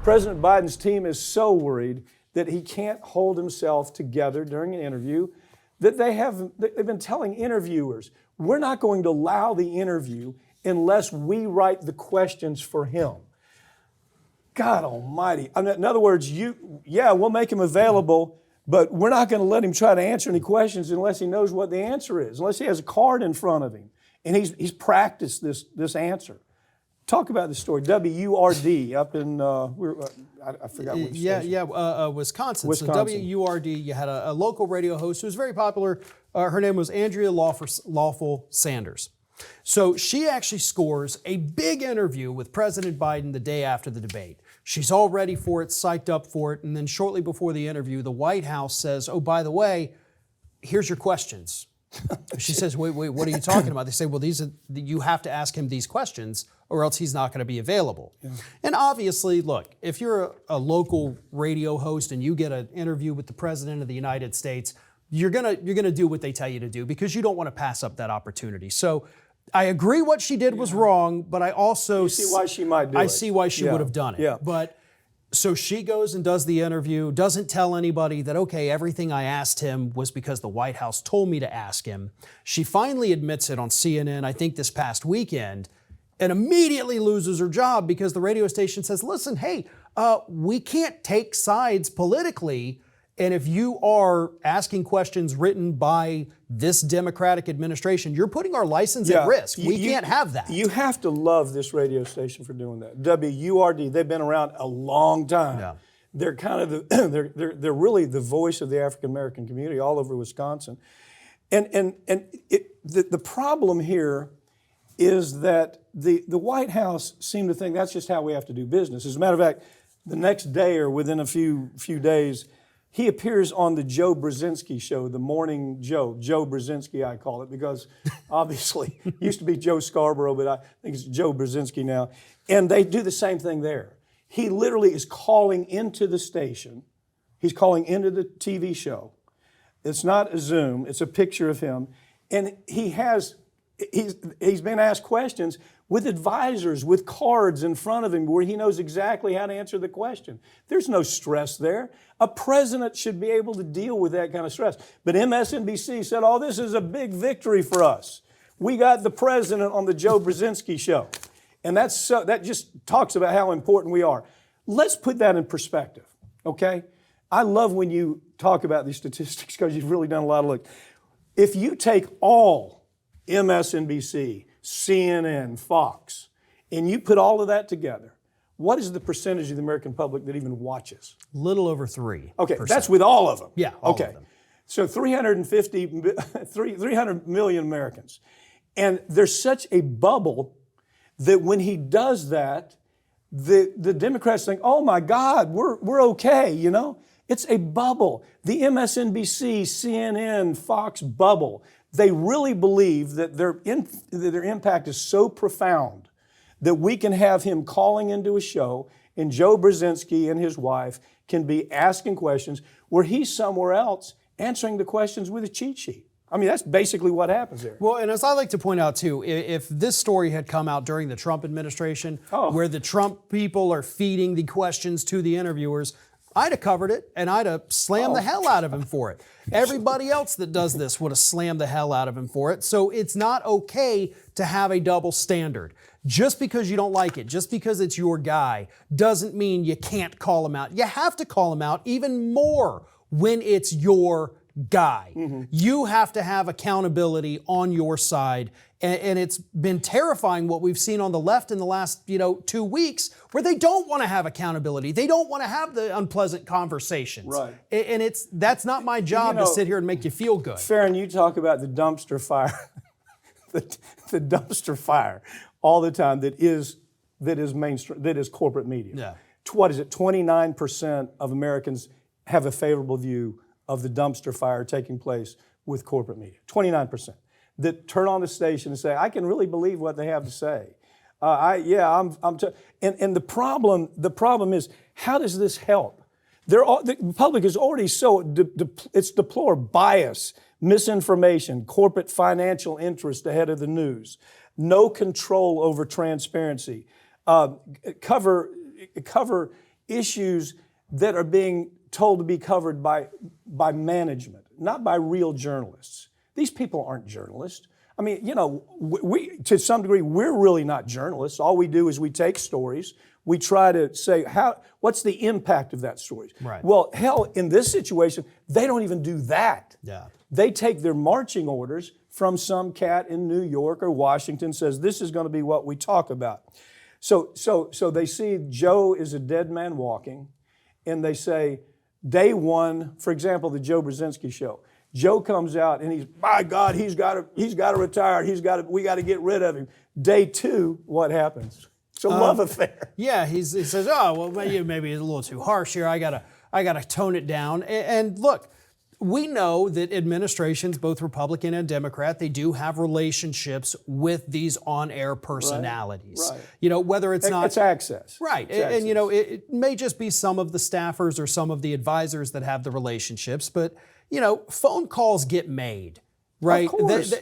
President Biden's team is so worried that he can't hold himself together during an interview that they've been telling interviewers, we're not going to allow the interview unless we write the questions for him. God almighty. In other words, we'll make him available, but we're not going to let him try to answer any questions unless he knows what the answer is, unless he has a card in front of him and he's practiced this answer. Talk about the story. WURD up in, I forgot which station. Wisconsin. So WURD, you had a local radio host who was very popular. Her name was Andrea Lawful Sanders. So she actually scores a big interview with President Biden the day after the debate. She's all ready for it, psyched up for it, and then shortly before the interview, the White House says, oh, by the way, here's your questions. She says, wait, what are you talking about? They say, well, you have to ask him these questions or else he's not going to be available. Yeah. And obviously, look, if you're a local radio host and you get an interview with the President of the United States, you're gonna do what they tell you to do because you don't want to pass up that opportunity. So I agree what she did was wrong, but I also see why she might do it. I see why she would have done it. Yeah. But so she goes and does the interview, doesn't tell anybody that, okay, everything I asked him was because the White House told me to ask him. She finally admits it on CNN, I think this past weekend, and immediately loses her job because the radio station says, listen, hey, we can't take sides politically. And if you are asking questions written by this Democratic administration, you're putting our license at risk. We can't have that. You have to love this radio station for doing that. WURD, they've been around a long time. Yeah. They're kind of they're really the voice of the African American community all over Wisconsin. And the problem here is that the White House seemed to think that's just how we have to do business. As a matter of fact, the next day or within a few days, he appears on the Joe Brzezinski show, the Morning Joe. Joe Brzezinski, I call it, because obviously it used to be Joe Scarborough, but I think it's Joe Brzezinski now. And they do the same thing there. He literally is calling into the station. He's calling into the TV show. It's not a Zoom, it's a picture of him. And he's been asked questions with advisors, with cards in front of him where he knows exactly how to answer the question. There's no stress there. A president should be able to deal with that kind of stress. But MSNBC said, oh, this is a big victory for us. We got the president on the Joe Brzezinski show. And that just talks about how important we are. Let's put that in perspective, okay? I love when you talk about these statistics because you've really done a lot of look. If you take all MSNBC, CNN, Fox, and you put all of that together, what is the percentage of the American public that even watches? Little over 3%. Okay, that's with all of them. Yeah, all of them. So 300 million Americans. And there's such a bubble that when he does that, the Democrats think, oh my God, we're okay, you know? It's a bubble. The MSNBC, CNN, Fox bubble, they really believe that their impact is so profound that we can have him calling into a show and Joe Brzezinski and his wife can be asking questions where he's somewhere else answering the questions with a cheat sheet. I mean, that's basically what happens there. Well, and as I like to point out too, if this story had come out during the Trump administration, where the Trump people are feeding the questions to the interviewers, I'd have covered it and I'd have slammed the hell out of him for it. Everybody else that does this would have slammed the hell out of him for it. So it's not okay to have a double standard. Just because you don't like it, just because it's your guy, doesn't mean you can't call him out. You have to call him out even more when it's your guy. Mm-hmm. You have to have accountability on your side. And it's been terrifying what we've seen on the left in the last 2 weeks where they don't want to have accountability. They don't want to have the unpleasant conversations. Right. And that's not my job to sit here and make you feel good. Farron, you talk about the dumpster fire, the dumpster fire all the time that is mainstream, that is corporate media. Yeah. What is it? 29% of Americans have a favorable view of the dumpster fire taking place with corporate media. 29%. That turn on the station and say, I can really believe what they have to say. And the problem is, how does this help? The public is already so, it's deplorable bias, misinformation, corporate financial interest ahead of the news, no control over transparency, cover issues that are being told to be covered by management, not by real journalists. These people aren't journalists. I mean, you know, we to some degree, we're really not journalists. All we do is we take stories, we try to say, what's the impact of that story? Right. Well, hell, in this situation, they don't even do that. Yeah. They take their marching orders from some cat in New York or Washington, says this is going to be what we talk about. So they see Joe is a dead man walking, and they say, day one, for example, the Joe Brzezinski show. Joe comes out and he's, my God, he's got to retire. We got to get rid of him. Day two, what happens? It's a love affair. Yeah, he says, oh, well, maybe it's a little too harsh here. I gotta tone it down. And look, we know that administrations, both Republican and Democrat, they do have relationships with these on-air personalities. Right. You know, whether it's not... It's access. Right. It's access. And, you know, it may just be some of the staffers or some of the advisors that have the relationships, but, you know, phone calls get made. Right. Of course.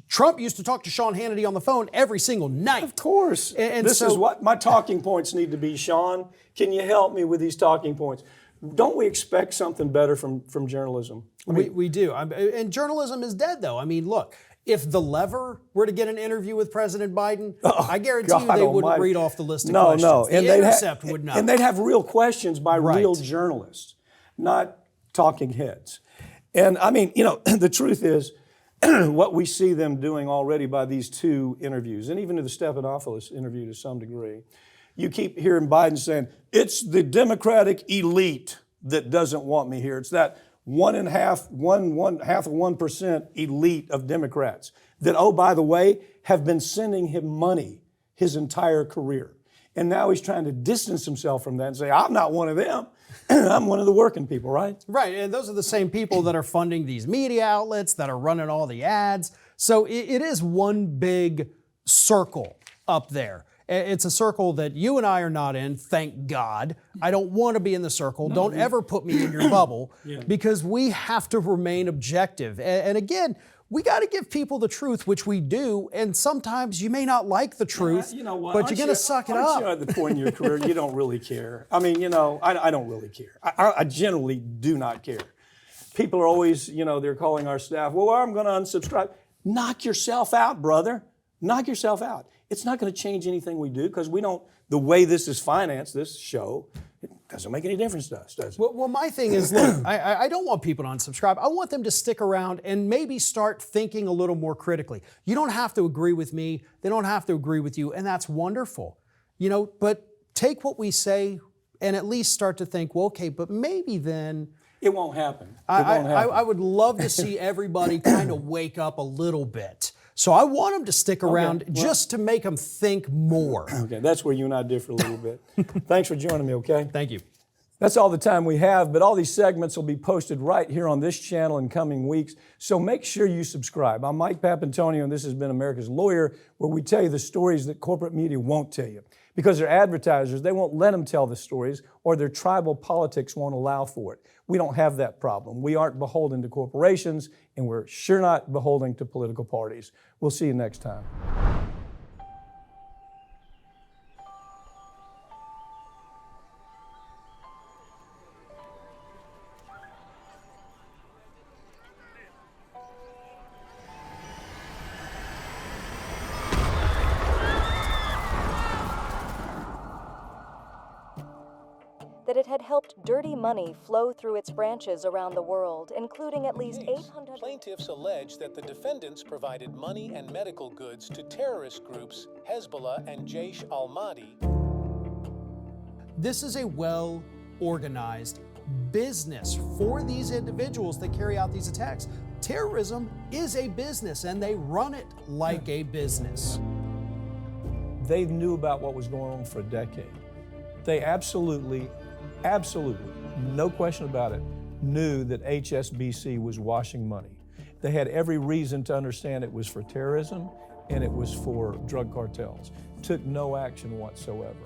Trump used to talk to Sean Hannity on the phone every single night. Of course. And this is what my talking points need to be, Sean. Can you help me with these talking points? Don't we expect something better from journalism? We do. And journalism is dead, though. I mean, look, if The Lever were to get an interview with President Biden, I guarantee you they wouldn't read off the list of questions. No. The Intercept would not. And they'd have real questions by real journalists, not talking heads. And I mean, you know, the truth is, what we see them doing already by these two interviews, and even to the Stephanopoulos interview to some degree, you keep hearing Biden saying, it's the Democratic elite that doesn't want me here. It's that 1.5% elite of Democrats that, oh, by the way, have been sending him money his entire career. And now he's trying to distance himself from that and say, I'm not one of them. I'm one of the working people, right? Right, and those are the same people that are funding these media outlets, that are running all the ads. So it is one big circle up there. It's a circle that you and I are not in, thank God. I don't want to be in the circle. Don't ever put me in your bubble because we have to remain objective. And again, we got to give people the truth, which we do, and sometimes you may not like the truth, you know what? but you're going to suck it up. You at the point in your career, you don't really care. I mean, you know, I don't really care. I generally do not care. People are always, you know, they're calling our staff, well, I'm going to unsubscribe. Knock yourself out, brother. Knock yourself out. It's not going to change anything we do because we don't, the way this is financed, this show, it doesn't make any difference to us, does it? Well, my thing is, look, I don't want people to unsubscribe. I want them to stick around and maybe start thinking a little more critically. You don't have to agree with me. They don't have to agree with you, and that's wonderful. You know, but take what we say and at least start to think, well, okay, but maybe then... It won't happen. I would love to see everybody kind of wake up a little bit. So I want them to stick around just to make them think more. Okay, that's where you and I differ a little bit. Thanks for joining me, okay? Thank you. That's all the time we have, but all these segments will be posted right here on this channel in coming weeks, so make sure you subscribe. I'm Mike Papantonio, and this has been America's Lawyer, where we tell you the stories that corporate media won't tell you. Because they're advertisers, they won't let them tell the stories, or their tribal politics won't allow for it. We don't have that problem. We aren't beholden to corporations, and we're sure not beholden to political parties. We'll see you next time. That it had helped dirty money flow through its branches around the world, including at least 800... Plaintiffs allege that the defendants provided money and medical goods to terrorist groups Hezbollah and Jaish al-Mahdi. This is a well-organized business for these individuals that carry out these attacks. Terrorism is a business, and they run it like a business. They knew about what was going on for a decade. They absolutely, no question about it, knew that HSBC was washing money. They had every reason to understand it was for terrorism and it was for drug cartels. Took no action whatsoever.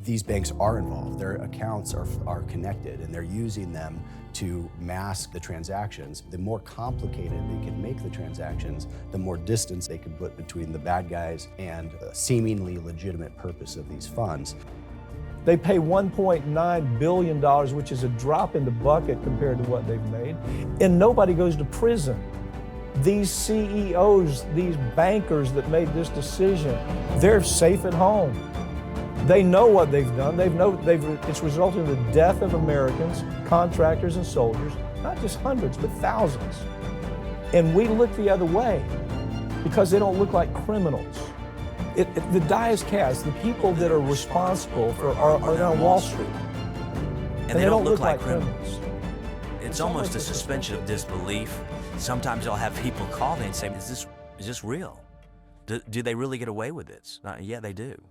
These banks are involved. Their accounts are connected, and they're using them to mask the transactions. The more complicated they can make the transactions, the more distance they can put between the bad guys and the seemingly legitimate purpose of these funds. They pay $1.9 billion, which is a drop in the bucket compared to what they've made, and nobody goes to prison. These CEOs, these bankers that made this decision, they're safe at home. They know what they've done. It's resulted in the death of Americans, contractors and soldiers, not just hundreds, but thousands. And we look the other way because they don't look like criminals. The die is cast. The people that are responsible are on Wall Street. And they don't look like criminals. It's almost a suspension of disbelief. Sometimes I'll have people call me and say, is this real? Do they really get away with this? Yeah, they do.